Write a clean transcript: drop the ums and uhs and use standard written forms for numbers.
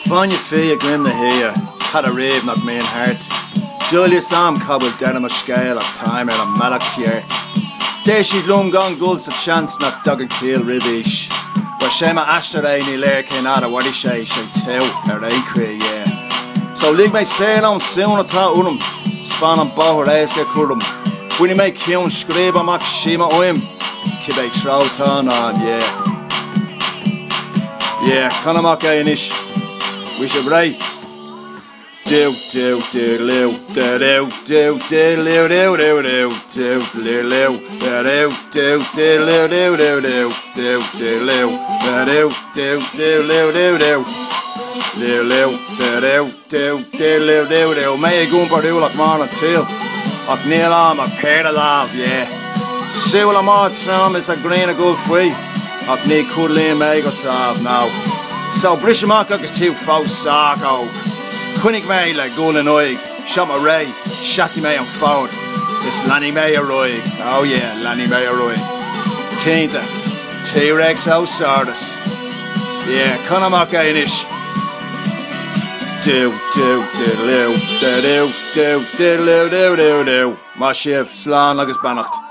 Fáinne fé a grim na hia, tad a réb nach main heart. Julius am cobble den a scale of time at a malak tier. There she'd long gone gulls a chance not dug and kill ribish. But shema ashter ni lair came out of what he say tell her acre, yeah. So league may sail on soon at unum, span on bow raise get curum. When he make kill scrape a mac shima oim, kibe trout on, yeah. Yeah, Conamac Inish. We should break. Do do do liu do do do do liu do do do do liu liu do do do liu do do do do do liu do do do liu do do liu liu do do do liu do do. May I go and do like man and tail. Ak neil am a pair of love, yeah. Siwl am a tram is a grain of good free. Ak ne kudli may go salve now. So Brishamak is too faux sarko. Quinnig may like golden oig, shot a ray, chassis may and found. This Lanny May a roig. Oh yeah, Lanny May a roig. Kinta, T-Rex house sardus. Yeah, Conamac Inish. Do do do do do do do do do do do. Mashiv, slan like it's bannocked.